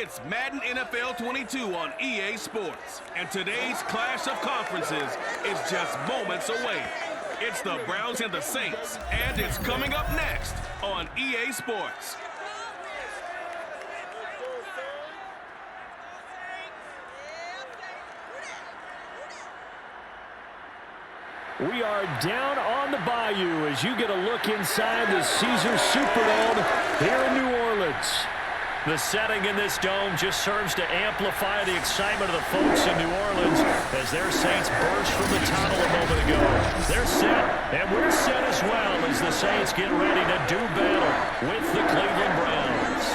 It's Madden NFL 22 on EA Sports, and today's clash of conferences is just moments away. It's the Browns and the Saints, and it's coming up next on EA Sports. We are down on the bayou as you get a look inside the Caesars Superdome here in New Orleans. The setting in this dome just serves to amplify the excitement of the folks in New Orleans as their Saints burst from the tunnel a moment ago. They're set, and we're set as well as the Saints get ready to do battle with the Cleveland Browns.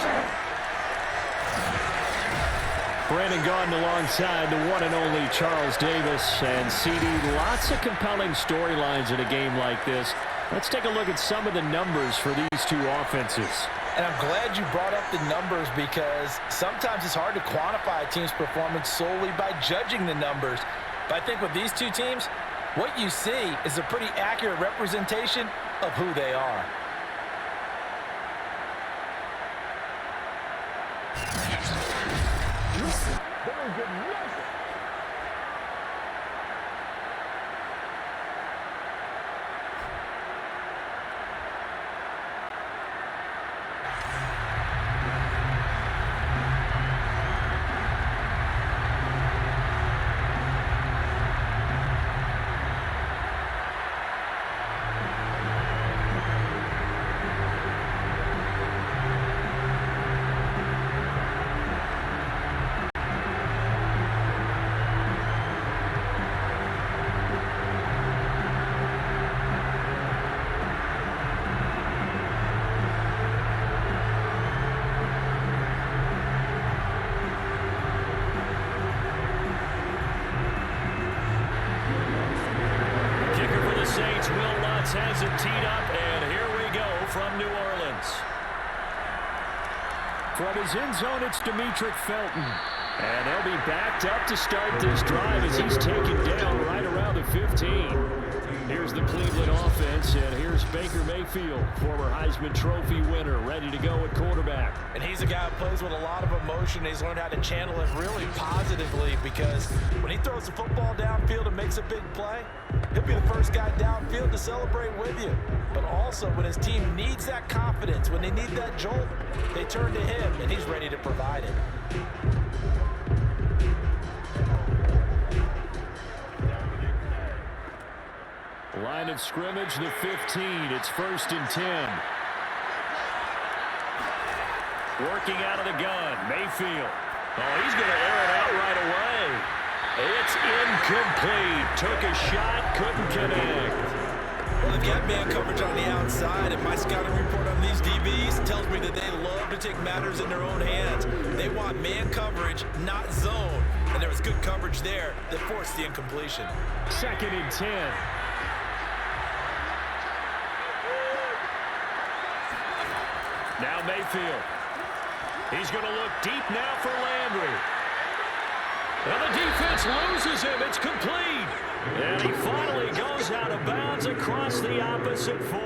Brandon Gaudin alongside the one and only Charles Davis. And CD, lots of compelling storylines in a game like this. Let's take a look at some of the numbers for these two offenses. And I'm glad you brought up the numbers because sometimes it's hard to quantify a team's performance solely by judging the numbers. But I think with these two teams, what you see is a pretty accurate representation of who they are. Has it teed up, and here we go from New Orleans. From his end zone, it's Demetric Felton. And they'll be backed up to start this drive as he's taken down right around the 15. Here's the Cleveland offense, and here's Baker Mayfield, former Heisman Trophy winner, ready to go at quarterback. And he's a guy who plays with a lot of emotion. He's learned how to channel it really positively because when he throws the football downfield and makes a big play, he'll be the first guy downfield to celebrate with you. But also, when his team needs that confidence, when they need that jolt, they turn to him, and he's ready to provide it. Line of scrimmage, the 15. It's 1st and 10. Working out of the gun, Mayfield. Oh, he's going to air it out right away. It's incomplete. Took a shot, couldn't connect. Well, they've got man coverage on the outside, and my scouting report on these DBs tells me that they love to take matters in their own hands. They want man coverage, not zone. And there was good coverage there that forced the incompletion. 2nd and 10. Now Mayfield. He's going to look deep now for Landry. And the defense loses him. It's complete. And he finally goes out of bounds across the opposite 40.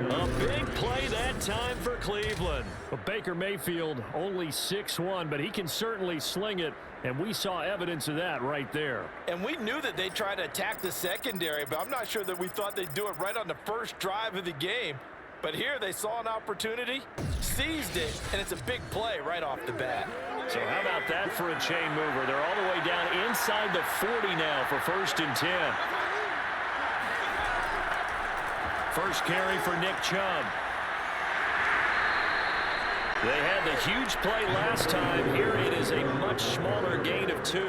A big play that time for Cleveland. But Baker Mayfield only 6'1", but he can certainly sling it. And we saw evidence of that right there. And we knew that they'd try to attack the secondary, but I'm not sure that we thought they'd do it right on the first drive of the game. But here they saw an opportunity, seized it, and it's a big play right off the bat. So how about that for a chain mover? They're all the way down inside the 40 now for 1st and 10. First carry for Nick Chubb. They had the huge play last time. Here it is a much smaller gain of 2.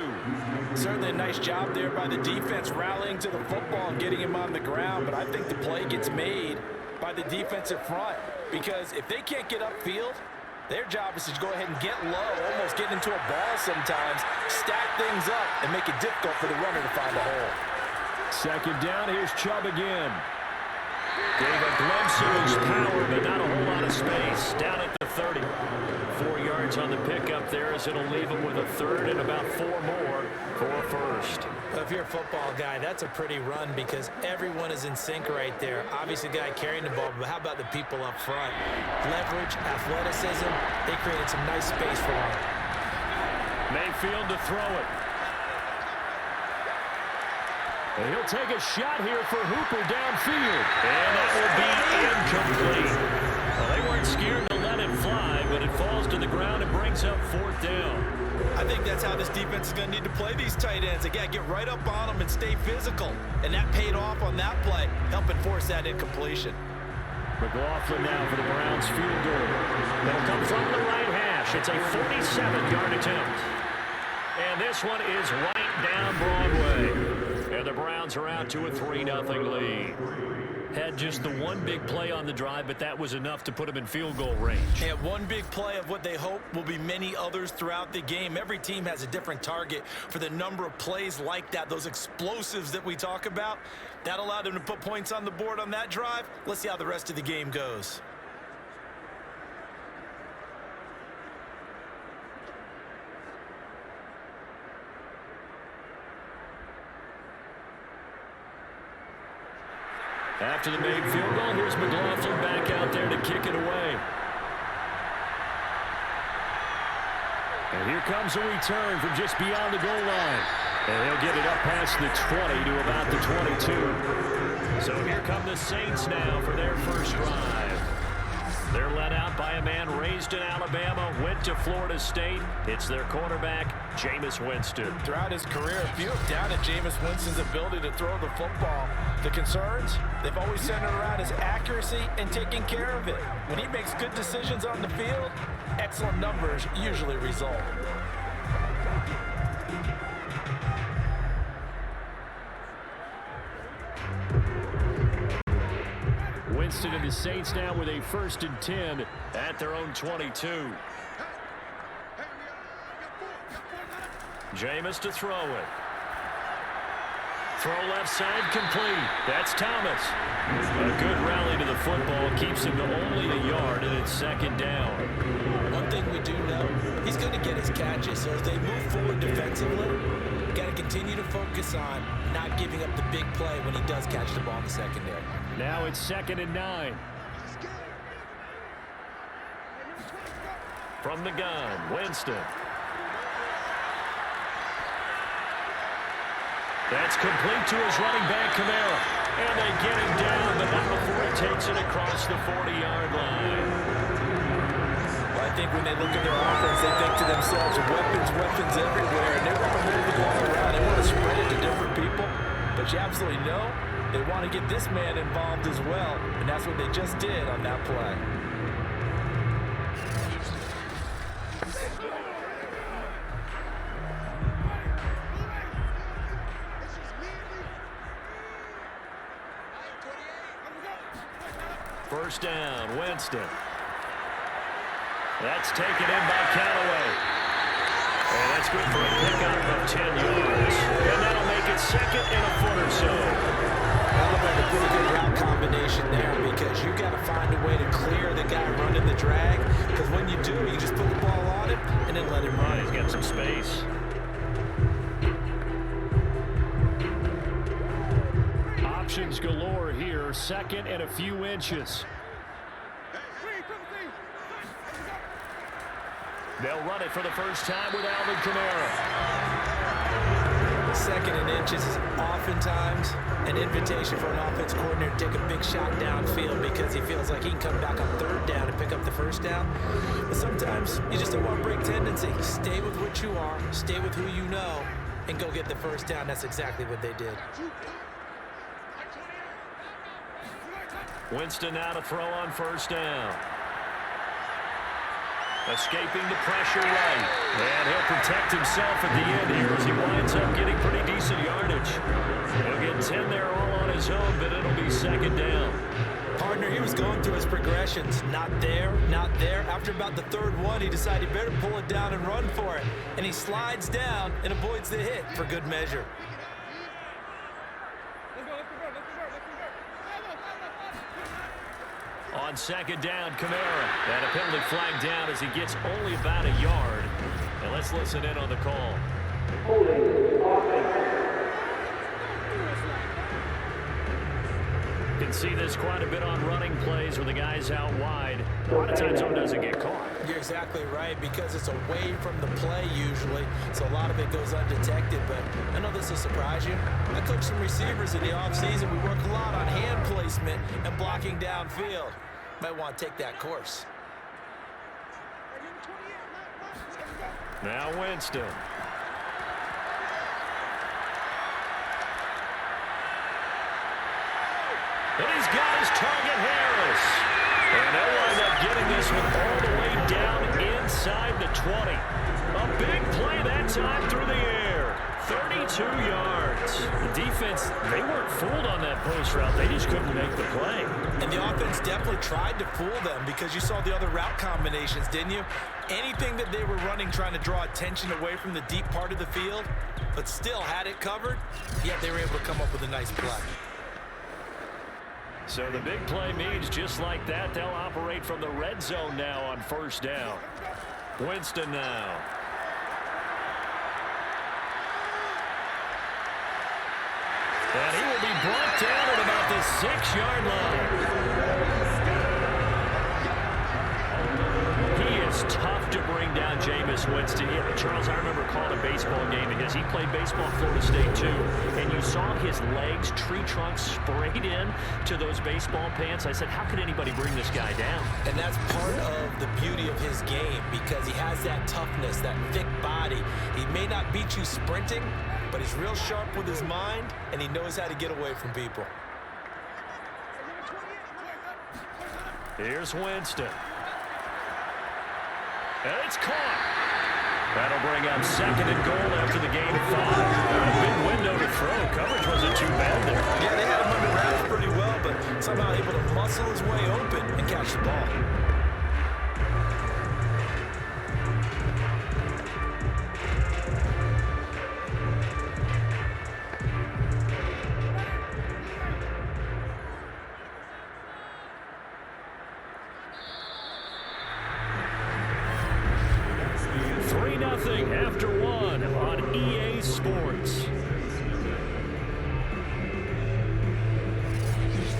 Certainly a nice job there by the defense rallying to the football and getting him on the ground, but I think the play gets made by the defensive front because if they can't get upfield, their job is to go ahead and get low, almost get into a ball sometimes, stack things up, and make it difficult for the runner to find a hole. 2nd down, here's Chubb again. Gave a glimpse of his power, but not a whole lot of space. Down at the 30. 4 yards on the pickup there as it'll leave him with a 3rd and about 4 more for a 1st. Well, if you're a football guy, that's a pretty run because everyone is in sync right there. Obviously, the guy carrying the ball, but how about the people up front? Leverage, athleticism, they created some nice space for him. Mayfield to throw it. And he'll take a shot here for Hooper downfield. And that will be incomplete. Well, they weren't scared to let it fly, but it falls to the ground and brings up 4th down. I think that's how this defense is going to need to play these tight ends. They got to get right up on them and stay physical. And that paid off on that play, helping force that incompletion. McLaughlin now for the Browns field goal. They'll come from the right hash. It's a 47-yard attempt. And this one is right down Broadway. And the Browns are out to a 3-0 lead. Had just the one big play on the drive, but that was enough to put them in field goal range. And one big play of what they hope will be many others throughout the game. Every team has a different target for the number of plays like that, those explosives that we talk about. That allowed them to put points on the board on that drive. Let's see how the rest of the game goes. After the made field goal, here's McLaughlin back out there to kick it away. And here comes a return from just beyond the goal line. And he'll get it up past the 20 to about the 22. So here come the Saints now for their first drive. They're led out by a man raised in Alabama, went to Florida State. It's their quarterback, Jameis Winston. Throughout his career, few have doubted Jameis Winston's ability to throw the football. The concerns, they've always centered around his accuracy and taking care of it. When he makes good decisions on the field, excellent numbers usually result. Winston and the Saints now with a 1st and 10 at their own 22. Jameis to throw it. Throw left side complete. That's Thomas. A good rally to the football keeps him to only a yard, and it's 2nd down. One thing we do know, he's going to get his catches. So as they move forward defensively, got to continue to focus on not giving up the big play when he does catch the ball in the secondary. Now it's 2nd and 9. From the gun, Winston. That's complete to his running back, Kamara. And they get him down, but not before he takes it across the 40-yard line. Well, I think when they look at their offense, they think to themselves, weapons everywhere. And they want to move the ball around. They want to spread it to different people. But you absolutely know they want to get this man involved as well. And that's what they just did on that play. First down, Winston. That's taken in by Callaway. And that's good for a pickup of 10 yards. And that'll make it 2nd and a foot or so. Alabama, pretty good route combination there because you got to find a way to clear the guy running the drag. Because when you do, you just put the ball on him and then let him run. He's got some space. Options galore here. 2nd and a few inches. They'll run it for the first time with Alvin Kamara. 2nd and inches is oftentimes an invitation for an offense coordinator to take a big shot downfield because he feels like he can come back on 3rd down and pick up the 1st down. But sometimes you just don't want break tendency. Stay with what you are, stay with who you know, and go get the 1st down. That's exactly what they did. Winston now to throw on 1st down. Escaping the pressure right. And he'll protect himself at the end here as he winds up getting pretty decent yardage. He'll get 10 there all on his own, but it'll be 2nd down. Partner, he was going through his progressions. Not there, not there. After about the 3rd one, he decided he better pull it down and run for it. And he slides down and avoids the hit for good measure. On 2nd down, Kamara. And a penalty flag down as he gets only about a yard. And let's listen in on the call. Holding offense. can see this quite a bit on running plays where the guy's out wide. A lot of times, though, doesn't get caught. You're exactly right, because it's away from the play usually, so a lot of it goes undetected. But I know this will surprise you. I coach some receivers in the offseason. We work a lot on hand placement and blocking downfield. Might want to take that course. Now Winston. And he's got his target, Harris. And they'll wind up getting this one all the way down inside the 20. A big play that time through the air. 32 yards. The defense, they weren't fooled on that post route. They just couldn't make the play. And the offense definitely tried to fool them, because you saw the other route combinations, didn't you? Anything that they were running trying to draw attention away from the deep part of the field, but still had it covered, yet they were able to come up with a nice play. So the big play means just like that, they'll operate from the red zone now on first down. Winston now. And he will be brought down at about the 6-yard line. He is tough to bring down, Jameis Winston. Yeah, Charles, I remember calling a baseball game because he played baseball at Florida State too, and you saw his legs, tree trunks sprayed in to those baseball pants. I said, how could anybody bring this guy down? And that's part of the beauty of his game, because he has that toughness, that thick body. He may not beat you sprinting, but he's real sharp with his mind, and he knows how to get away from people. Here's Winston. And it's caught. That'll bring up 2nd and goal after the game 5. A big window to throw. Coverage wasn't too bad there. Yeah, they had him under wraps pretty well, but somehow able to muscle his way open and catch the ball. After 1 on EA Sports.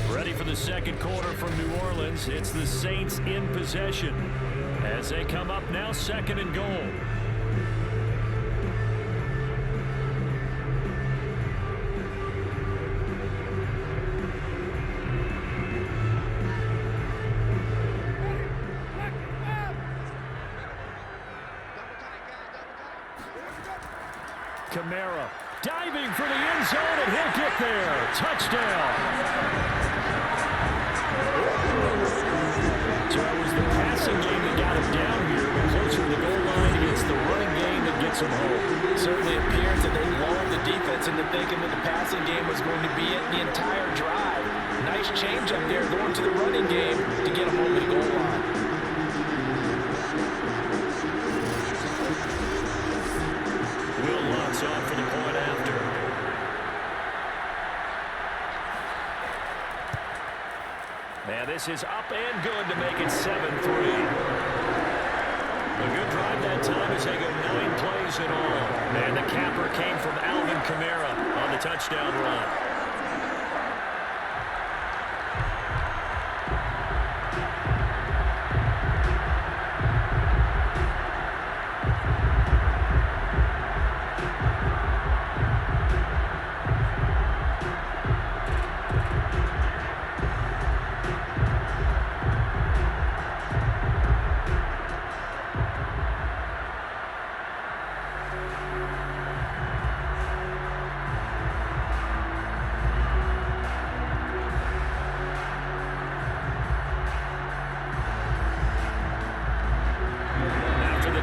Ready for the second quarter from New Orleans. It's the Saints in possession as they come up now 2nd and goal. Kamara diving for the end zone, and he'll get there. Touchdown. So it was the passing game that got him down here, but closer to the goal line, it's the running game that gets him home. Certainly appears that they lulled the defense into thinking that the passing game was going to be it the entire drive. Nice change up there going to the running game to get him over the goal line. On for the point after. And this is up and good to make it 7-3. A good drive that time as they go 9 plays in all. And the capper came from Alvin Kamara on the touchdown run.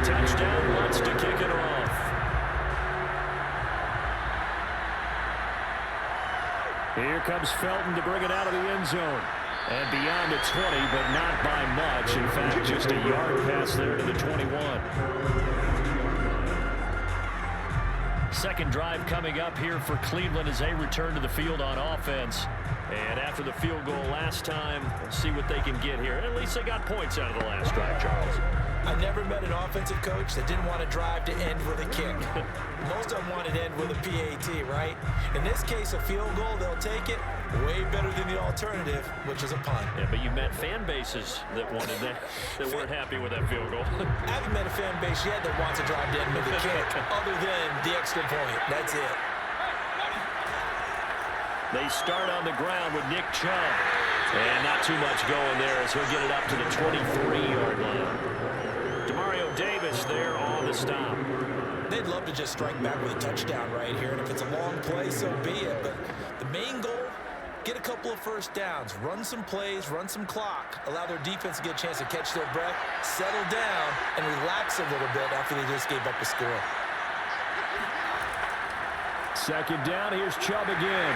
Touchdown, wants to kick it off. Here comes Felton to bring it out of the end zone. And beyond the 20, but not by much. In fact, just a yard pass there to the 21. Second drive coming up here for Cleveland as they return to the field on offense. And after the field goal last time, we'll see what they can get here. At least they got points out of the last drive, Charles. I never met an offensive coach that didn't want to drive to end with a kick. Most of them wanted to end with a PAT, right? In this case, a field goal, they'll take it. Way better than the alternative, which is a punt. Yeah, but you met fan bases that wanted that weren't happy with that field goal. I haven't met a fan base yet that wants to drive to end with a kick, other than the extra point. That's it. They start on the ground with Nick Chubb. And not too much going there as he'll get it up to the 23-yard line. Demario Davis there on the stop. They'd love to just strike back with a touchdown right here, and if it's a long play, so be it. But the main goal, get a couple of first downs, run some plays, run some clock, allow their defense to get a chance to catch their breath, settle down, and relax a little bit after they just gave up a score. Second down, here's Chubb again.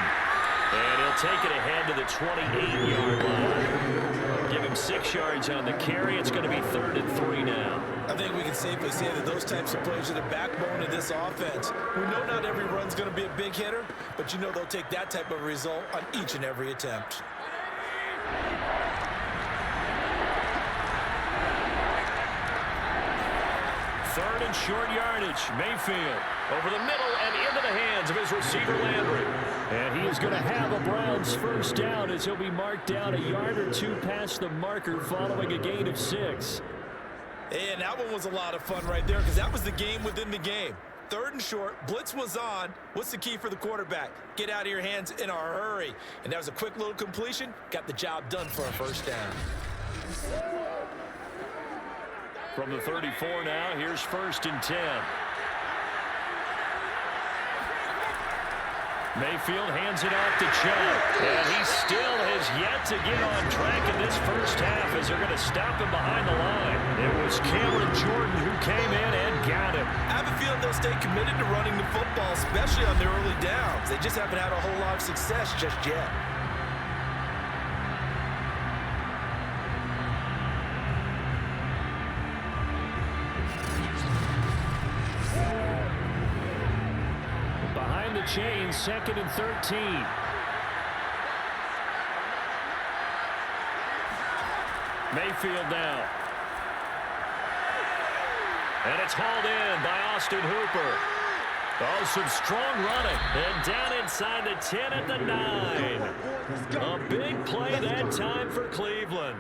And he'll take it ahead to the 28-yard line. Give him 6 yards on the carry. It's going to be 3rd and 3 now. I think we can safely say that those types of plays are the backbone of this offense. We know not every run's going to be a big hitter, but you know they'll take that type of result on each and every attempt. Third and short yardage. Mayfield over the middle and into the hands of his receiver Landry. And he is going to have a Browns first down as he'll be marked down a yard or two past the marker following a gain of 6. And that one was a lot of fun right there because that was the game within the game. Third and short, blitz was on. What's the key for the quarterback? Get out of your hands in a hurry. And that was a quick little completion. Got the job done for a first down. From the 34 now, here's 1st and 10. Mayfield hands it off to Chubb. And he still has yet to get on track in this first half as they're going to stop him behind the line. It was Cameron Jordan who came in and got him. I have a feeling they'll stay committed to running the football, especially on their early downs. They just haven't had a whole lot of success just yet. Chain, 2nd and 13. Mayfield now. And it's hauled in by Austin Hooper. Oh, some strong running. And down inside the 10 at the 9. A big play that time for Cleveland.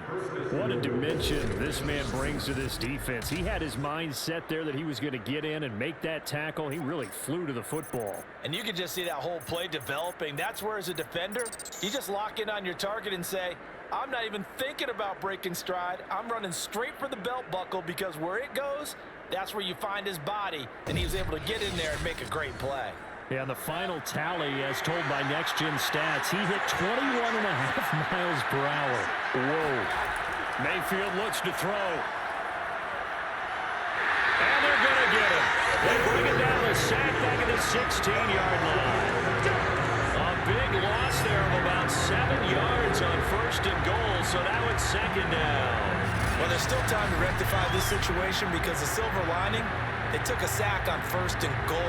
What a dimension this man brings to this defense. He had his mind set there that he was going to get in and make that tackle. He really flew to the football. And you can just see that whole play developing. That's where, as a defender, you just lock in on your target and say, I'm not even thinking about breaking stride. I'm running straight for the belt buckle because where it goes, that's where you find his body, and he was able to get in there and make a great play. Yeah, the final tally, as told by Next Gen Stats, he hit 21.5 miles per hour. Whoa. Mayfield looks to throw. And they're going to get him. They bring it down a sack back at the 16-yard line. A big loss there of about 7 yards on 1st and goal, so now it's 2nd down. Well, there's still time to rectify this situation because the silver lining, they took a sack on 1st and goal.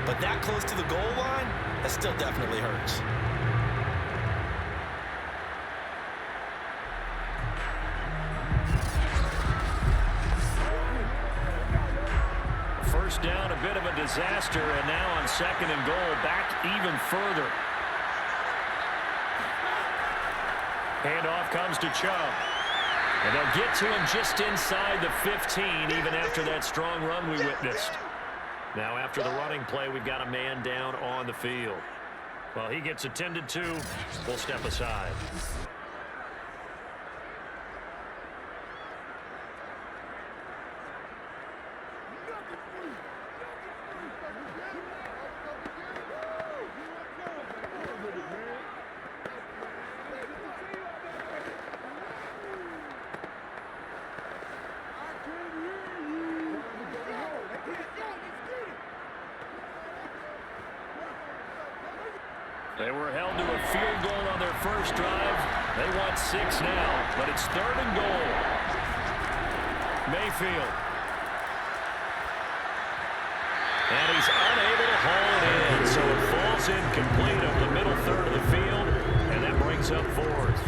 But that close to the goal line, that still definitely hurts. First down, a bit of a disaster, and now on 2nd and goal, back even further. Handoff comes to Chubb. And they'll get to him just inside the 15, even after that strong run we witnessed. Now, after the running play, we've got a man down on the field. Well, he gets attended to. We'll step aside. They were held to a field goal on their first drive. They want 6 now, but it's 3rd and goal. Mayfield. And he's unable to haul it in, so it falls incomplete over the middle 3rd of the field, and that brings up 4th.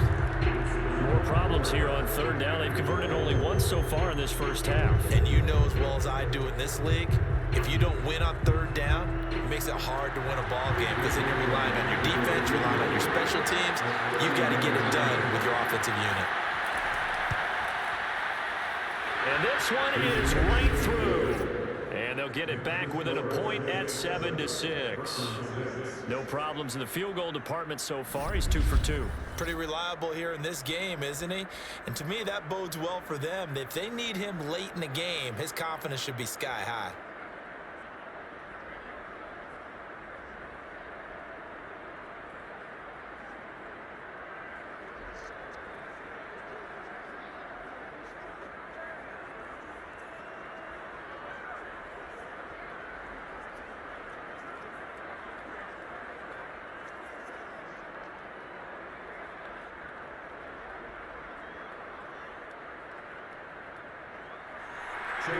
More problems here on 3rd down. They've converted only once so far in this first half. And you know as well as I do in this league, if you don't win on third down, it makes it hard to win a ball game because then you're relying on your defense, you're relying on your special teams. You've got to get it done with your offensive unit. And this one is right through. And they'll get it back within a point at 7-6. No problems in the field goal department so far. He's 2 for 2. Pretty reliable here in this game, isn't he? And to me, that bodes well for them. If they need him late in the game, his confidence should be sky high.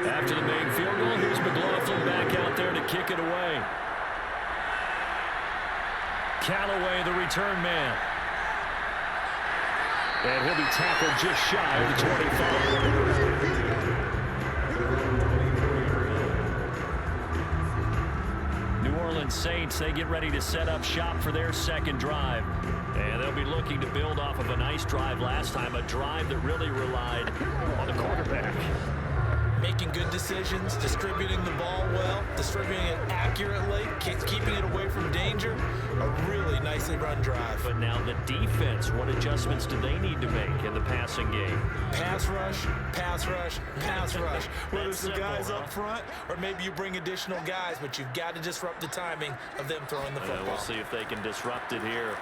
After the main field goal, here's McLaughlin back out there to kick it away. Callaway, the return man. And he'll be tackled just shy of the 25. New Orleans Saints, they get ready to set up shop for their second drive. And they'll be looking to build off of a nice drive last time, a drive that really relied on the quarterback. Making good decisions, distributing the ball well, distributing it accurately, keeping it away from danger. A really nicely run drive. But now the defense, what adjustments do they need to make in the passing game? Pass rush, pass rush, pass rush. Whether it's the guys up front or maybe you bring additional guys, but you've got to disrupt the timing of them throwing the football. We'll see if they can disrupt it here.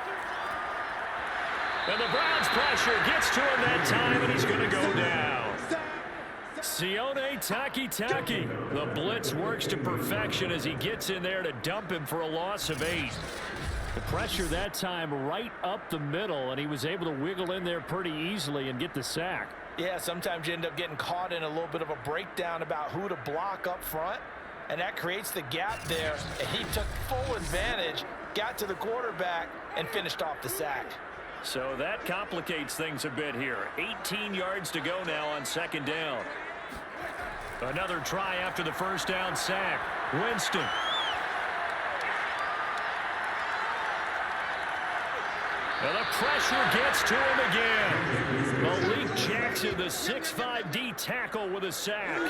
And the Browns pressure gets to him that time, and he's going to go down. Sione Taki. The blitz works to perfection as he gets in there to dump him for a loss of 8. The pressure that time right up the middle, and he was able to wiggle in there pretty easily and get the sack. Yeah, sometimes you end up getting caught in a little bit of a breakdown about who to block up front, and that creates the gap there. And he took full advantage, got to the quarterback, and finished off the sack. So that complicates things a bit here. 18 yards to go now on second down. Another try after the first down sack. Winston. And the pressure gets to him again. Malik Jackson, the 6'5" D tackle with a sack.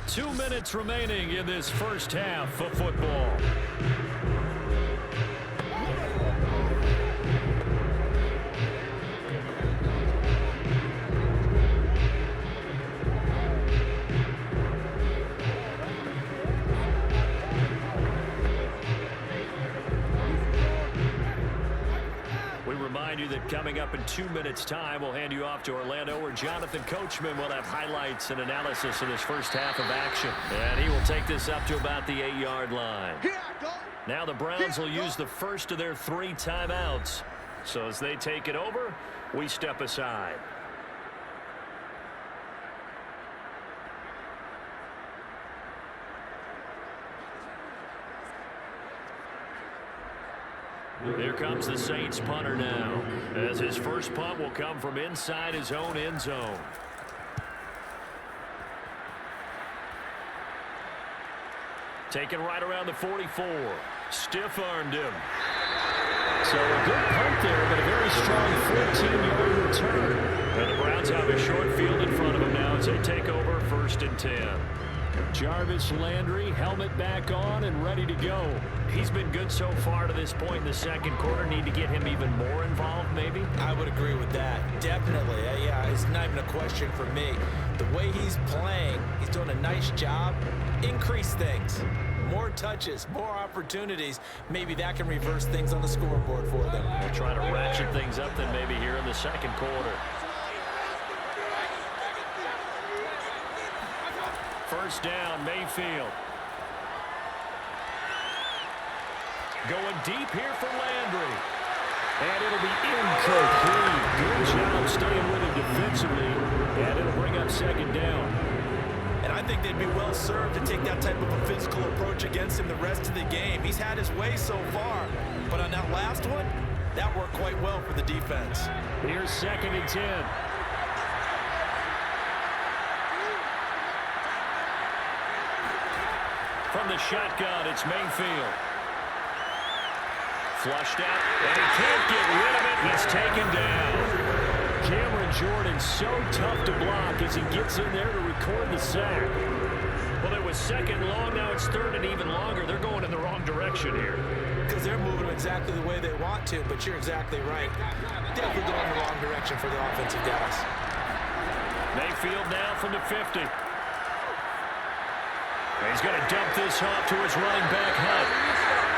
2 minutes remaining in this first half of football. You that coming up in 2 minutes time, we'll hand you off to Orlando, where Jonathan Coachman will have highlights and analysis of this first half of action, and he will take this up to about the 8-yard line. Now the Browns will use the first of their 3 timeouts, so as they take it over, we step aside. Here comes the Saints punter now, as his first punt will come from inside his own end zone. Taken right around the 44. Stiff-armed him. So a good punt there, but a very strong 14-yard return. And the Browns have a short field in front of them now as they take over 1st and 10. Jarvis Landry, helmet back on and ready to go. He's been good so far to this point in the second quarter. Need to get him even more involved, maybe? I would agree with that. Definitely. Yeah, it's not even a question for me. The way he's playing, he's doing a nice job. Increase things. More touches, more opportunities. Maybe that can reverse things on the scoreboard for them. We'll try to ratchet things up then maybe here in the second quarter. First down, Mayfield. Going deep here for Landry. And it'll be incomplete. Good job staying with him defensively. And it'll bring up second down. And I think they'd be well served to take that type of a physical approach against him the rest of the game. He's had his way so far, but on that last one, that worked quite well for the defense. Here's 2nd and 10. From the shotgun, it's Mayfield. Flushed out, and he can't get rid of it. He's taken down. Cameron Jordan so tough to block as he gets in there to record the sack. Well, it was 2nd long, now it's 3rd and even longer. They're going in the wrong direction here. Because they're moving exactly the way they want to, but you're exactly right. Definitely going in the wrong direction for the offensive guys. Mayfield now from the 50. He's going to dump this off to his running back, Hunt.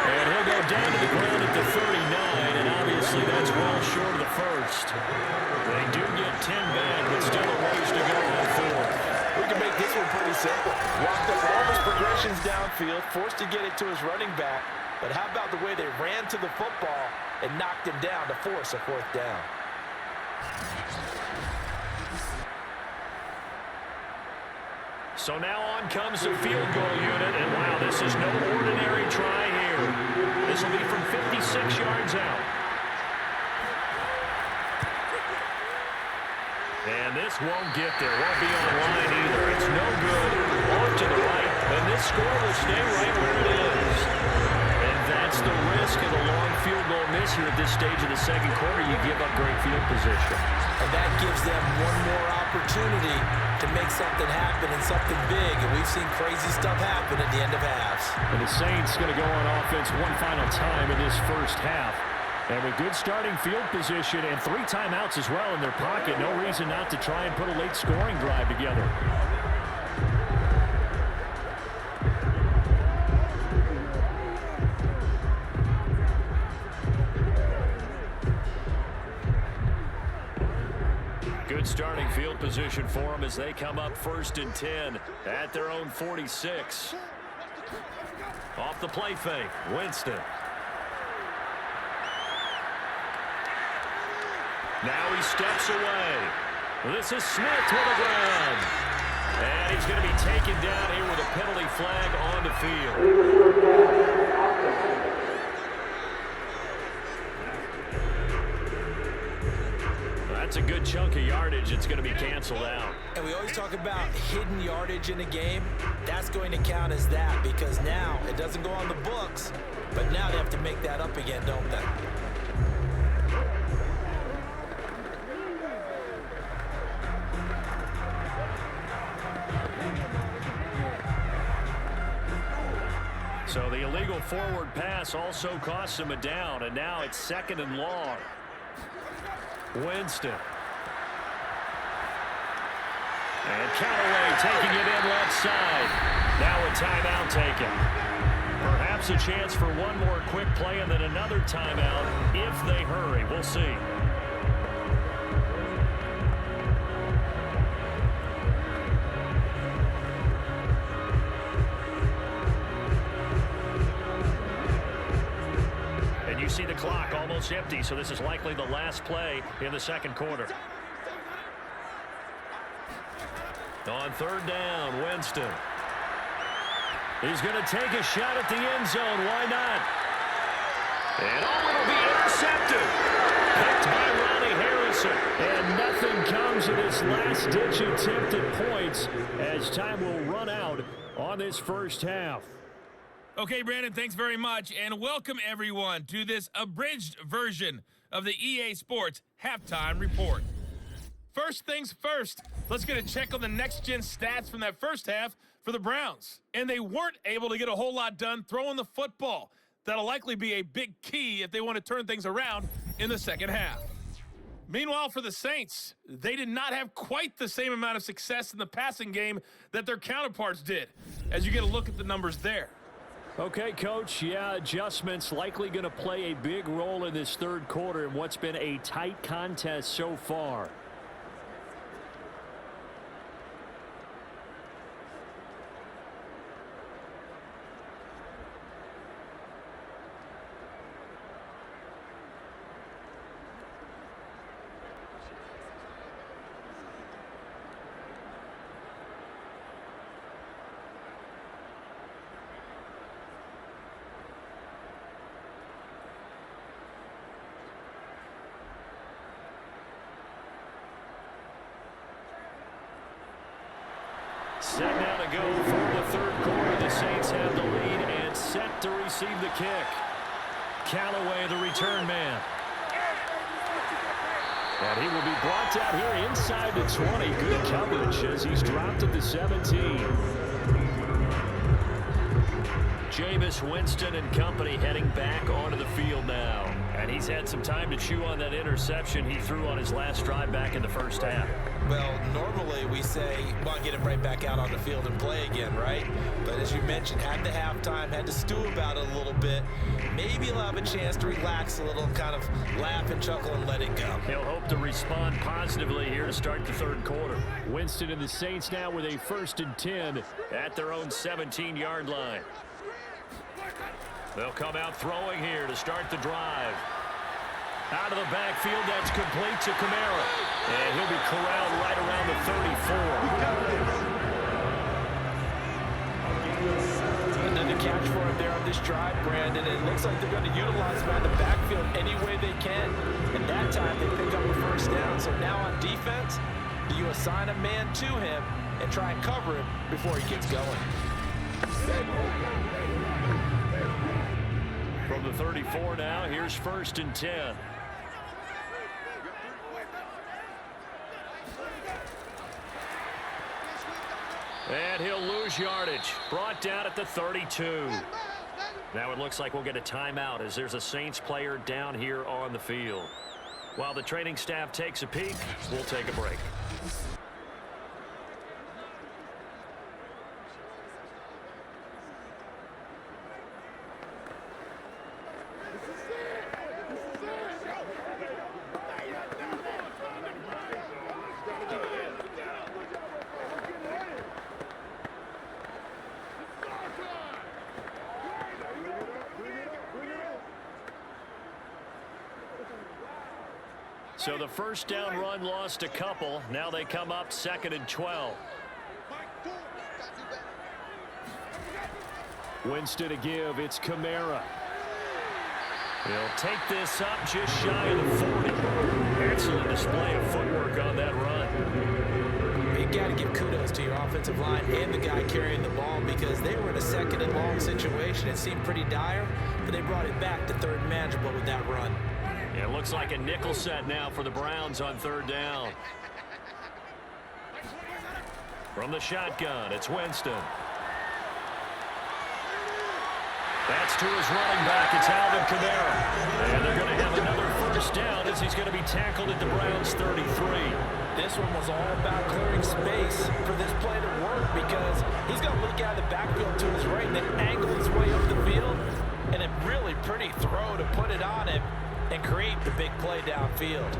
And he'll go down to the ground at the 39, and obviously that's well short of the first. They do get 10 back, but still a ways to go on 4. We can make this one pretty simple. Walked up all his progressions downfield, forced to get it to his running back. But how about the way they ran to the football and knocked him down to force a 4th down? So now on comes the field goal unit, and wow, this is no ordinary try here. This will be from 56 yards out. And this won't get there, won't be on line either. It's no good, off to the right, and this score will stay right where it is. And that's the risk of a long field goal miss here at this stage of the 2nd quarter. You give up great field position. And that gives them one more opportunity to make something happen and something big. And we've seen crazy stuff happen at the end of halves. And the Saints going to go on offense one final time in this first half. And with good starting field position and 3 timeouts as well in their pocket, no reason not to try and put a late scoring drive together. Good starting field position for them as they come up 1st and 10 at their own 46. Off the play fake, Winston. Now he steps away. This is Smith with a ground. And he's going to be taken down here with a penalty flag on the field. That's a good chunk of yardage. It's going to be canceled out. And we always talk about hidden yardage in a game. That's going to count as that because now it doesn't go on the books, but now they have to make that up again, don't they? So the illegal forward pass also costs him a down, and now it's 2nd and long. Winston. And Callaway taking it in left side. Now a timeout taken. Perhaps a chance for one more quick play and then another timeout if they hurry. We'll see. You see the clock almost empty, so this is likely the last play in the 2nd quarter. On 3rd down, Winston. He's going to take a shot at the end zone. Why not? And it'll be intercepted. Picked by Ronnie Harrison. And nothing comes of this last-ditch attempt at points as time will run out on this first half. Okay, Brandon, thanks very much, and welcome everyone to this abridged version of the EA Sports Halftime Report. First things first, let's get a check on the next-gen stats from that first half for the Browns. And they weren't able to get a whole lot done throwing the football. That'll likely be a big key if they want to turn things around in the second half. Meanwhile, for the Saints, they did not have quite the same amount of success in the passing game that their counterparts did, as you get a look at the numbers there. Okay, Coach, yeah, adjustments likely going to play a big role in this 3rd quarter in what's been a tight contest so far. Set now to go for the third quarter. The Saints have the lead and set to receive the kick. Callaway, the return man. And he will be brought out here inside the 20. Good coverage as he's dropped at the 17. Jameis Winston and company heading back onto the field now. And he's had some time to chew on that interception he threw on his last drive back in the first half. Well, normally we say, well, get him right back out on the field and play again, right? But as you mentioned, at the halftime, had to stew about it a little bit. Maybe he'll have a chance to relax a little, kind of laugh and chuckle and let it go. He'll hope to respond positively here to start the third quarter. Winston and the Saints now with a 1st and 10 at their own 17-yard line. They'll come out throwing here to start the drive. Out of the backfield, that's complete to Kamara. And he'll be corralled right around the 34. Another catch for him there on this drive, Brandon. It looks like they're going to utilize him out of the backfield any way they can. And that time, they pick up a first down. So now on defense, do you assign a man to him and try and cover him before he gets going? From the 34 now, here's 1st and 10. And he'll lose yardage. Brought down at the 32. Now it looks like we'll get a timeout as there's a Saints player down here on the field. While the training staff takes a peek, we'll take a break. So the first down run lost a couple. Now they come up 2nd and 12. Winston to give. It's Kamara. He'll take this up just shy of the 40. Excellent display of footwork on that run. You got to give kudos to your offensive line and the guy carrying the ball because they were in a 2nd and long situation. It seemed pretty dire, but they brought it back to 3rd and manageable with that run. It looks like a nickel set now for the Browns on 3rd down. From the shotgun, it's Winston. That's to his running back. It's Alvin Kamara. And they're going to have another first down as he's going to be tackled at the Browns' 33. This one was all about clearing space for this play to work because he's going to look out of the backfield to his right and then angle his way up the field. And a really pretty throw to put it on him and create the big play downfield.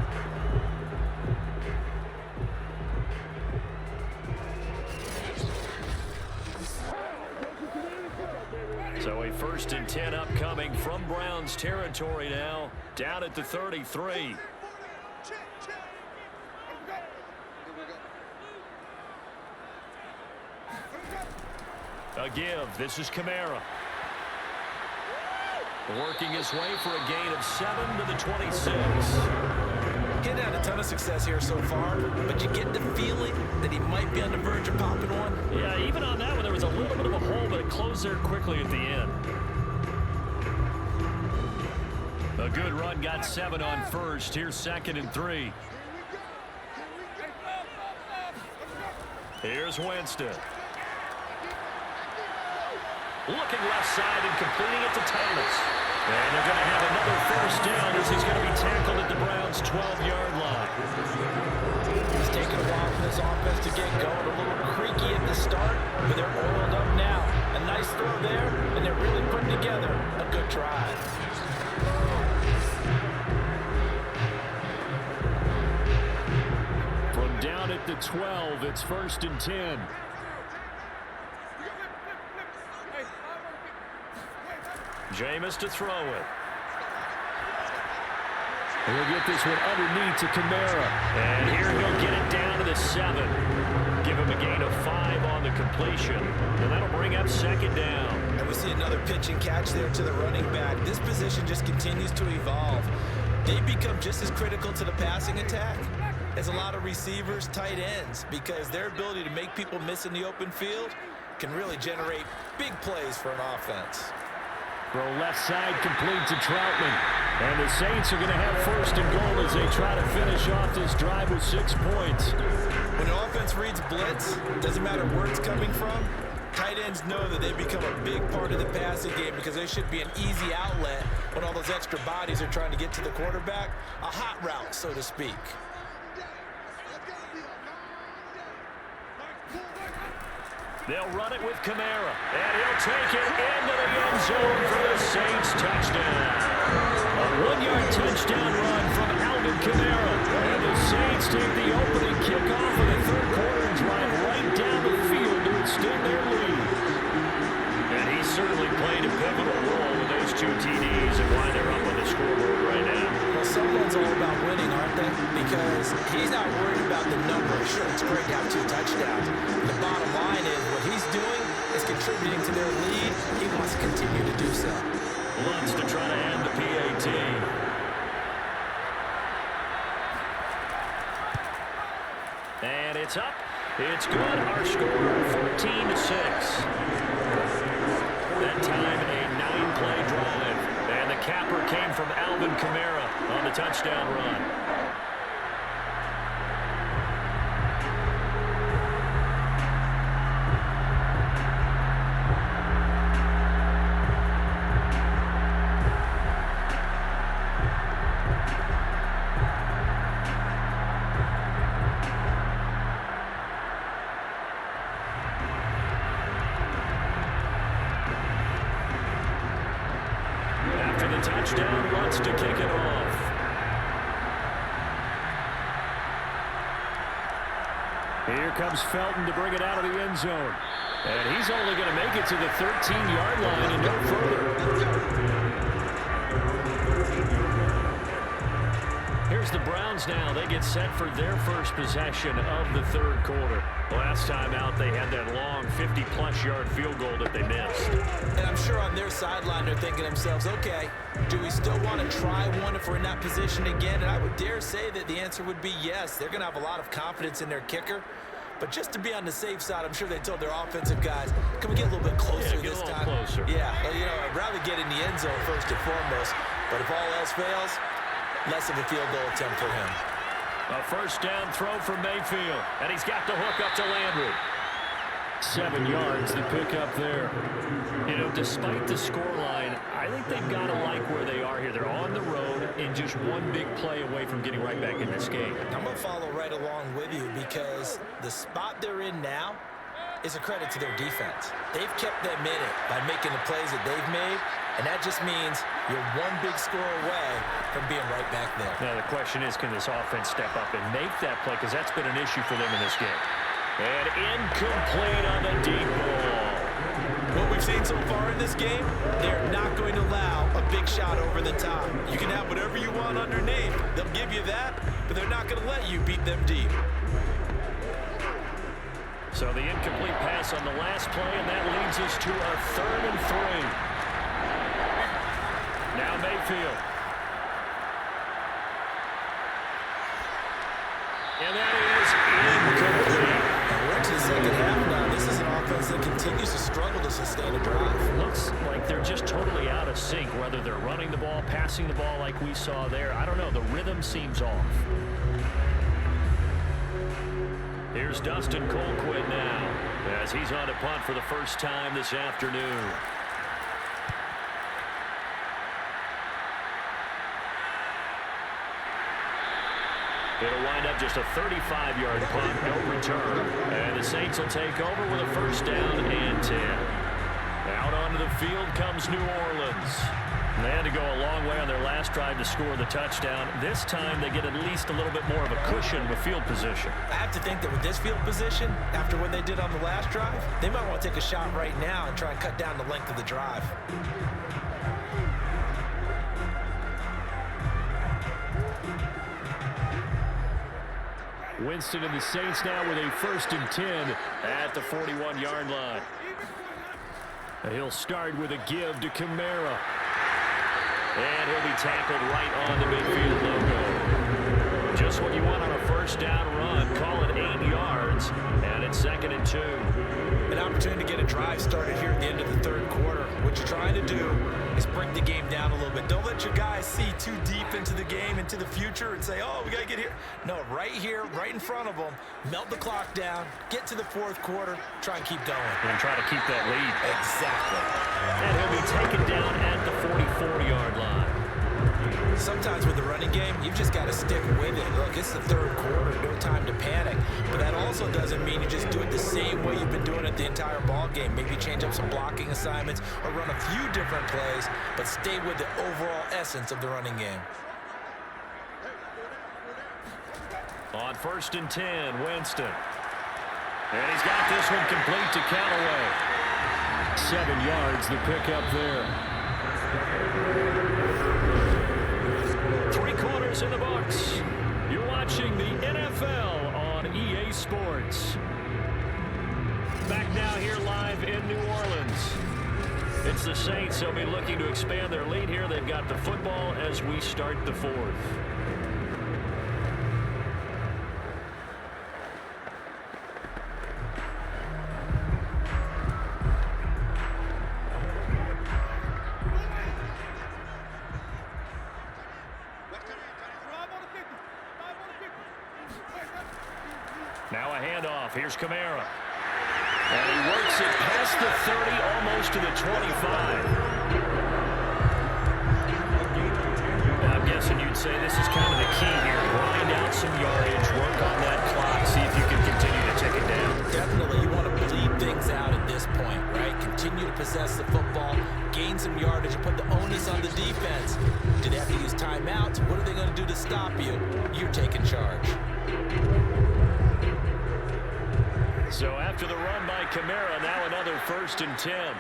So a 1st and 10 upcoming from Browns territory now, down at the 33. A give. This is Kamara. Working his way for a gain of 7 to the 26. Getting had a ton of success here so far, but you get the feeling that he might be on the verge of popping one. Yeah, even on that one, there was a little bit of a hole, but it closed there quickly at the end. A good run, got 7 on 1st. Here's 2nd and 3. Here's Winston. Looking left side and completing it to Thomas. And they're going to have another first down as he's going to be tackled at the Browns' 12-yard line. It's taken a while for this offense to get going. A little creaky at the start, but they're oiled up now. A nice throw there, and they're really putting together a good drive. From down at the 12, it's 1st and 10. Jameis to throw it. And he'll get this one underneath to Kamara. And here he'll get it down to the 7. Give him a gain of 5 on the completion. And that'll bring up 2nd down. And we see another pitch and catch there to the running back. This position just continues to evolve. They become just as critical to the passing attack is a lot of receivers, tight ends, because their ability to make people miss in the open field can really generate big plays for an offense. Throw left side complete to Troutman. And the Saints are going to have first and goal as they try to finish off this drive with 6 points. When the offense reads blitz, doesn't matter where it's coming from, tight ends know that they become a big part of the passing game because they should be an easy outlet when all those extra bodies are trying to get to the quarterback. A hot route, so to speak. They'll run it with Kamara, and he'll take it into the end zone for the Saints touchdown. A 1-yard touchdown run from Alvin Kamara. And the Saints take the opening kickoff of the third quarter and drive right down the field to extend their lead. And he certainly played a pivotal role with those 2 TDs and why they're up on the scoreboard right now. Well, someone's all about winning, aren't they? Because he's not worried about the number. Sure, it's great to have 2 touchdowns. The bottom line is what he's doing is contributing to their lead. He wants to continue to do so. Wants to try to end the PAT. And it's up. It's good. Our score, 14-6. That time, a 9-play drive. And the capper came from Alvin Kamara on the touchdown run. Touchdown, wants to kick it off. Here comes Felton to bring it out of the end zone. And he's only going to make it to the 13-yard line and no further. Here's the Browns now. They get set for their first possession of the third quarter. Last time out, they had that long 50-plus yard field goal that they missed. And I'm sure on their sideline, they're thinking to themselves, okay, do we still want to try one if we're in that position again? And I would dare say that the answer would be yes. They're going to have a lot of confidence in their kicker. But just to be on the safe side, I'm sure they told their offensive guys, can we get a little bit closer this time? Closer. Yeah, well, you know, I'd rather get in the end zone first and foremost. But if all else fails, less of a field goal attempt for him. A first down throw from Mayfield. And he's got the hook up to Landry. 7 yards, the pick up there. You know, despite the scoreline, I think they've got to like where they are here. They're on the road and just one big play away from getting right back in this game. I'm going to follow right along with you because the spot they're in now is a credit to their defense. They've kept them in it by making the plays that they've made, and that just means you're one big score away from being right back there. Now, the question is, can this offense step up and make that play? Because that's been an issue for them in this game. And incomplete on the deep ball. What we've seen so far in this game, they're not going to allow a big shot over the top. You can have whatever you want underneath. They'll give you that, but they're not going to let you beat them deep. So the incomplete pass on the last play, and that leads us to a 3rd and 3. Now Mayfield. And that is incomplete. We're into the second half now. This is an offense that continues to struggle to sustain a drive. Looks like they're just totally out of sync, whether they're running the ball, passing the ball like we saw there. I don't know. The rhythm seems off. Here's Dustin Colquitt now as he's on to punt for the first time this afternoon. It'll wind up just a 35-yard punt, no return. And the Saints will take over with a first down and 10. Out onto the field comes New Orleans. They had to go a long way on their last drive to score the touchdown. This time they get at least a little bit more of a cushion with field position. I have to think that with this field position, after what they did on the last drive, they might want to take a shot right now and try and cut down the length of the drive. Winston and the Saints now with a 1st and 10 at the 41-yard line. He'll start with a give to Kamara. And he'll be tackled right on the midfield logo. Just what you want on a first first down run, call it 8 yards, and it's 2nd and 2. An opportunity to get a drive started here at the end of the third quarter. What you're trying to do is break the game down a little bit. Don't let your guys see too deep into the game, into the future, and say, oh, we got to get here. No, right here, right in front of them, melt the clock down, get to the fourth quarter, try and keep going. And try to keep that lead. Exactly. And he'll be taken down at the 44-yard line. Sometimes with the running game, you've just got to stick with it. Look, it's the third quarter, no time to panic. But that also doesn't mean you just do it the same way you've been doing it the entire ball game. Maybe change up some blocking assignments or run a few different plays, but stay with the overall essence of the running game. On 1st and 10, Winston. And he's got this one complete to Callaway. 7 yards, the pickup there. 3 quarters in the books. You're watching the NFL on EA Sports. Back now here live in New Orleans. It's the Saints. They'll be looking to expand their lead here. They've got the football as we start the 4th. Now a handoff. Here's Kamara. And he works it past the 30, almost to the 25. I'm guessing you'd say this is kind of the key here. Grind out some yardage, work on that clock, see if you can continue to take it down. Definitely, you want to bleed things out at this point, right? Continue to possess the football, gain some yardage, and put the onus on the defense. Do they have to use timeouts? What are they going to do to stop you? You're taking charge. So after the run by Kamara, now another 1st and 10.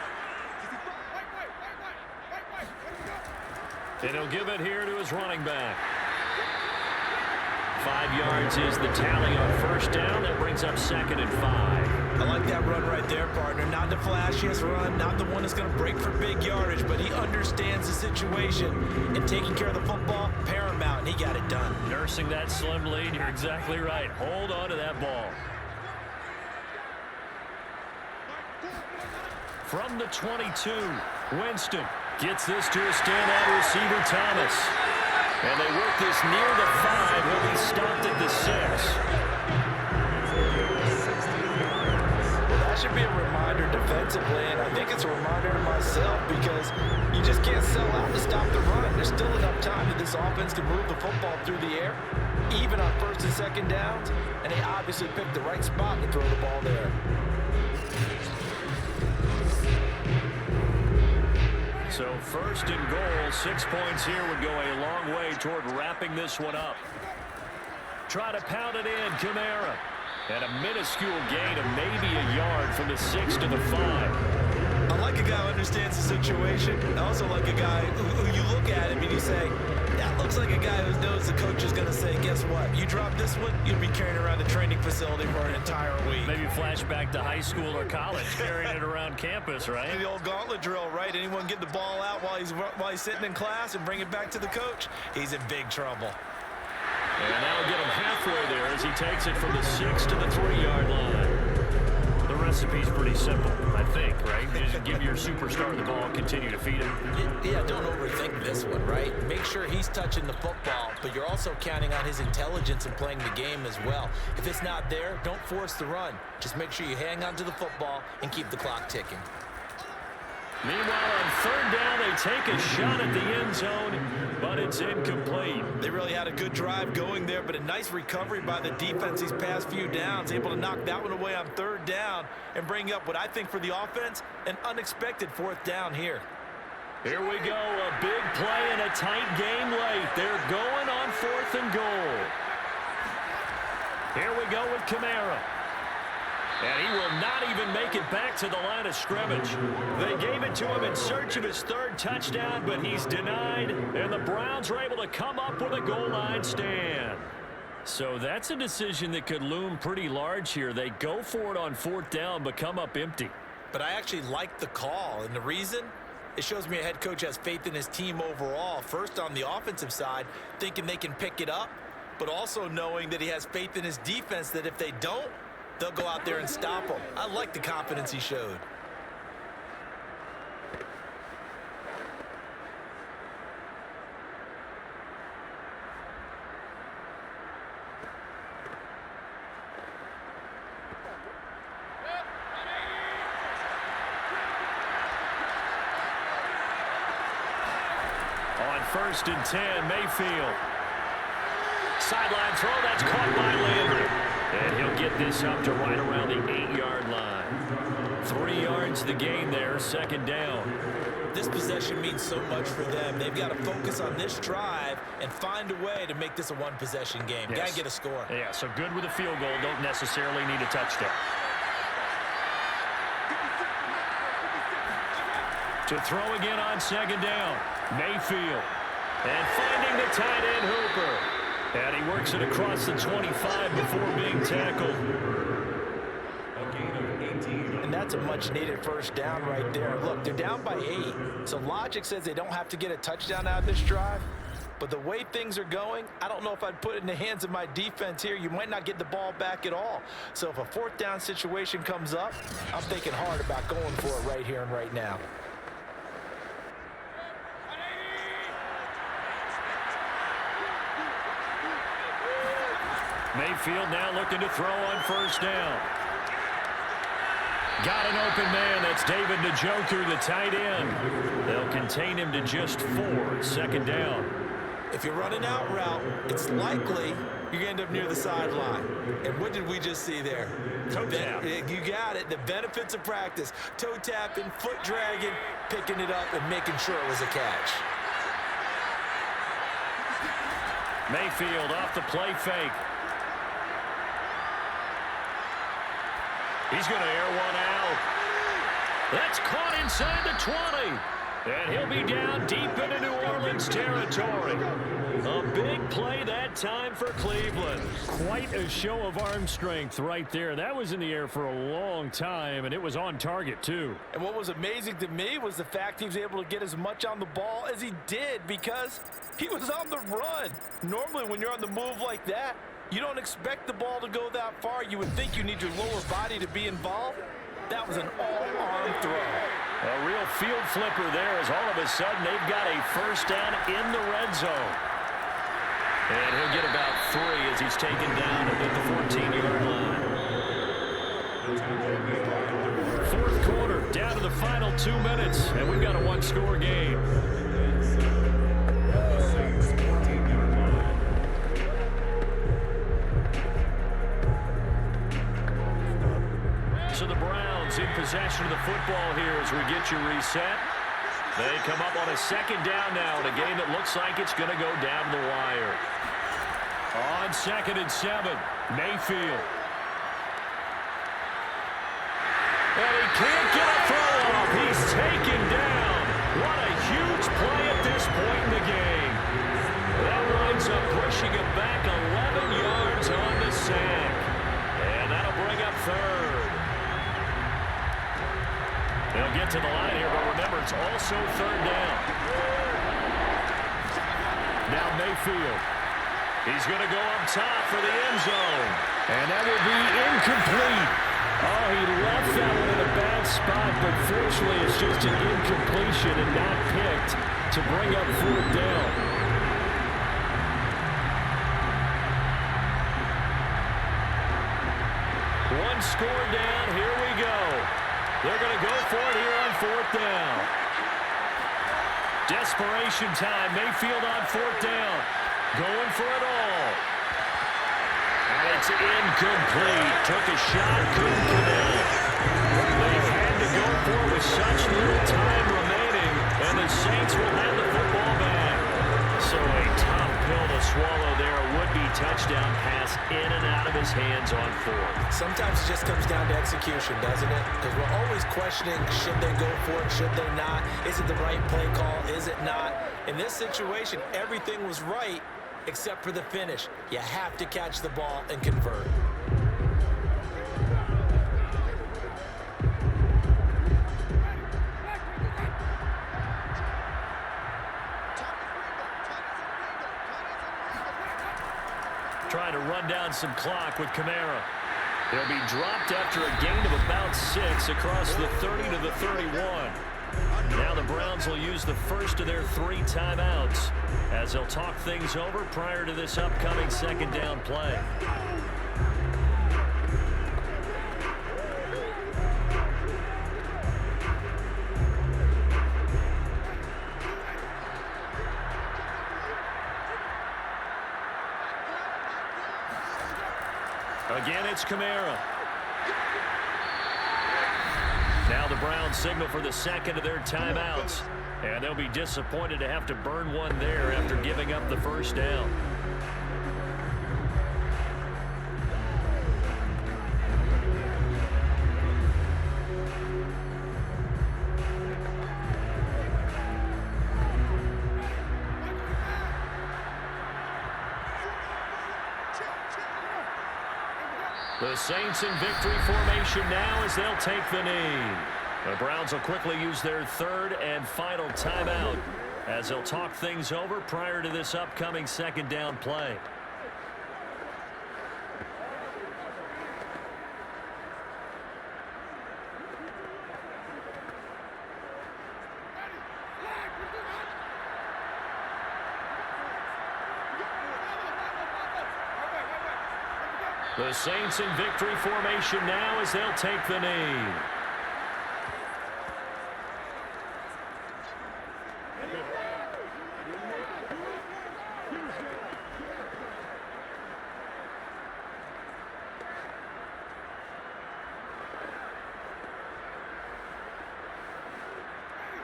And he'll give it here to his running back. 5 yards is the tally on 1st down. That brings up 2nd and 5. I like that run right there, partner. Not the flashiest run, not the one that's going to break for big yardage, but he understands the situation, and taking care of the football, paramount, and he got it done. Nursing that slim lead, you're exactly right. Hold on to that ball. From the 22, Winston gets this to a standout receiver, Thomas. And they work this near the 5. He'll be stopped at the 6. Well, that should be a reminder defensively, and I think it's a reminder to myself because you just can't sell out to stop the run. There's still enough time that this offense can move the football through the air, even on 1st and 2nd downs, and they obviously picked the right spot to throw the ball there. So 1st and goal, 6 points here would go a long way toward wrapping this one up. Try to pound it in, Kamara. And a minuscule gain of maybe a yard from the 6 to the 5. I like a guy who understands the situation. I also like a guy who you look at him and you say, that looks like a guy who knows the coach is going to say, guess what? You drop this one, you'll be carrying around the training facility for an entire week. Maybe flashback to high school or college, carrying it around campus, right? The old gauntlet drill, right? Anyone get the ball out while he's sitting in class and bring it back to the coach? He's in big trouble. And that'll get him halfway there as he takes it from the 6 to the 3-yard line. The recipe's pretty simple, I think, right? You just give your superstar the ball and continue to feed him. Yeah, don't overthink this one, right? Make sure he's touching the football, but you're also counting on his intelligence in playing the game as well. If it's not there, don't force the run. Just make sure you hang on to the football and keep the clock ticking. Meanwhile, on 3rd down, they take a shot at the end zone, but it's incomplete. They really had a good drive going there, but a nice recovery by the defense these past few downs, able to knock that one away on 3rd down and bring up what I think for the offense, an unexpected 4th down here. Here we go, a big play and a tight game late. They're going on 4th and goal. Here we go with Kamara. And he will not even make it back to the line of scrimmage. They gave it to him in search of his 3rd touchdown, but he's denied, and the Browns are able to come up with a goal line stand. So that's a decision that could loom pretty large here. They go for it on 4th down, but come up empty. But I actually like the call, and the reason? It shows me a head coach has faith in his team overall. First, on the offensive side, thinking they can pick it up. but also knowing that he has faith in his defense that if they don't, they'll go out there and stop him. I like the confidence he showed. On 1st and 10, Mayfield. Sideline throw, that's caught by Landry. And he'll get this up to right around the 8-yard line. 3 yards the gain there, 2nd down. This possession means so much for them. They've got to focus on this drive and find a way to make this a one-possession game. Yes. Got to get a score. Yeah, so good with a field goal. Don't necessarily need a touchdown. To throw again on 2nd down. Mayfield. And finding the tight end Hooper. And he works it across the 25 before being tackled. And that's a much-needed 1st down right there. Look, they're down by 8. So logic says they don't have to get a touchdown out of this drive. But the way things are going, I don't know if I'd put it in the hands of my defense here. You might not get the ball back at all. So if a 4th down situation comes up, I'm thinking hard about going for it right here and right now. Mayfield now looking to throw on 1st down. Got an open man. That's David Njoku, the tight end. They'll contain him to just 4. 2nd down. If you're running out route, it's likely you're going to end up near the sideline. And what did we just see there? Toe tap. You got it. The benefits of practice. Toe tapping, foot dragging, picking it up, and making sure it was a catch. Mayfield off the play fake. He's going to air one out. That's caught inside the 20. And he'll be down deep into New Orleans territory. A big play that time for Cleveland. Quite a show of arm strength right there. That was in the air for a long time, and it was on target, too. And what was amazing to me was the fact he was able to get as much on the ball as he did because he was on the run. Normally, when you're on the move like that, you don't expect the ball to go that far. You would think you need your lower body to be involved. That was an all-arm throw. A real field flipper there as all of a sudden they've got a 1st down in the red zone. And he'll get about 3 as he's taken down at the 14-yard line. 4th quarter, down to the final 2 minutes, and we've got a 1-score game. So the Browns in possession of the football here as we get you reset. They come up on a 2nd down now in a game that looks like it's going to go down the wire. On 2nd and 7, Mayfield. And he can't get a throw off. He's taken down. What a huge play at this point in the game. That winds up pushing him back 11 yards on the sack. And that'll bring up 3rd. They'll get to the line here, but remember, it's also 3rd down. Now Mayfield. He's going to go up top for the end zone. And that will be incomplete. Oh, he left that one in a bad spot, but fortunately it's just an incompletion and not picked to bring up 4th down. One score down. Here we go. They're going to go for it here on 4th down. Desperation time. Mayfield on 4th down. Going for it all. And it's incomplete. Took a shot, couldn't connect. They had to go for it with such little time remaining, and the Saints will have the football back. So a tough pill to swallow there. A would-be touchdown pass in and out of his hands on 4th. Sometimes it just comes down to execution, doesn't it? Because we're always questioning, should they go for it, should they not? Is it the right play call, is it not? In this situation, everything was right except for the finish. You have to catch the ball and convert. trying to run down some clock with Kamara. They'll be dropped after a gain of about 6 across the 30 to the 31. Now the Browns will use the first of their 3 timeouts as they'll talk things over prior to this upcoming second down play. Again, it's Kamara. Now the Browns signal for the second of their timeouts. And they'll be disappointed to have to burn one there after giving up the first down. The Saints in victory formation now as they'll take the knee. The Browns will quickly use their third and final timeout as they'll talk things over prior to this upcoming second down play. The Saints in victory formation now as they'll take the knee.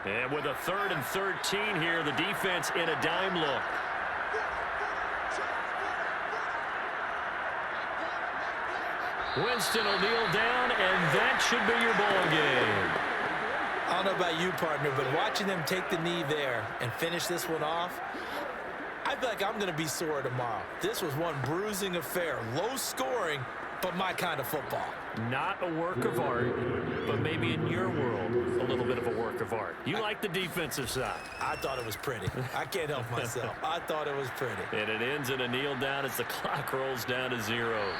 And with a 3rd and 13 here, the defense in a dime look. Winston will kneel down, and that should be your ball game. I don't know about you, partner, but watching them take the knee there and finish this one off, I feel like I'm going to be sore tomorrow. This was one bruising affair. Low scoring, but my kind of football. Not a work of art, but maybe in your world, a little bit of a work of art. You like the defensive side. I thought it was pretty. I can't help myself. I thought it was pretty. And it ends in a kneel down as the clock rolls down to zeros.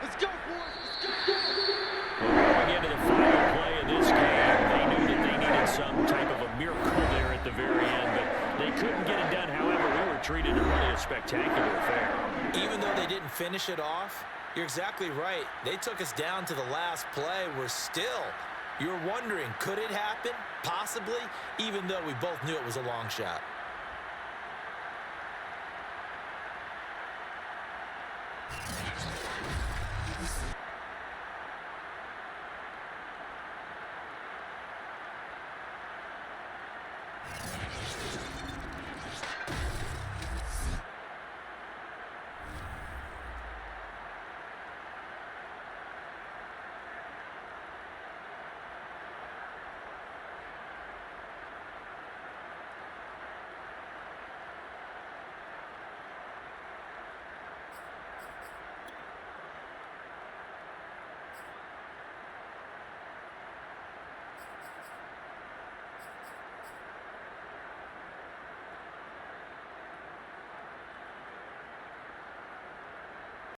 Let's go, boys. Let's go. Going into the final play of this game, they knew that they needed some type of a miracle there at the very end, but they couldn't get it done. However, we were treated in really a spectacular affair. Even though they didn't finish it off, you're exactly right. They took us down to the last play. You're wondering, could it happen? Possibly, even though we both knew it was a long shot.